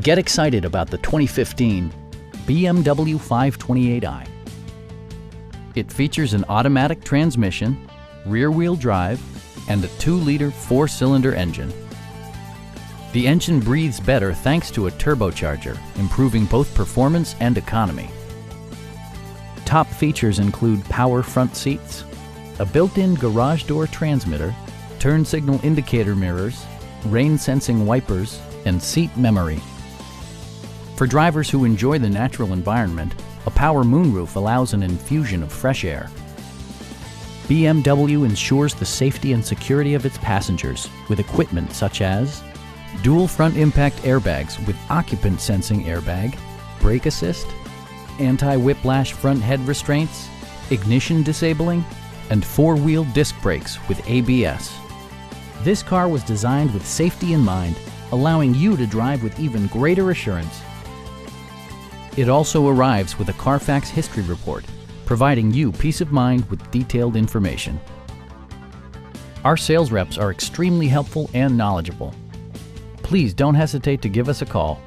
Get excited about the 2015 BMW 528i. It features an automatic transmission, rear-wheel drive, and a 2-liter 4-cylinder engine. The engine breathes better thanks to a turbocharger, improving both performance and economy. Top features include power front seats, a built-in garage door transmitter, turn signal indicator mirrors, rain-sensing wipers, and seat memory. For drivers who enjoy the natural environment, a power moonroof allows an infusion of fresh air. BMW ensures the safety and security of its passengers with equipment such as dual front impact airbags with occupant sensing airbag, brake assist, anti-whiplash front head restraints, ignition disabling, and 4-wheel disc brakes with ABS. This car was designed with safety in mind, allowing you to drive with even greater assurance. It also arrives with a Carfax history report, providing you peace of mind with detailed information. Our sales reps are extremely helpful and knowledgeable. Please don't hesitate to give us a call.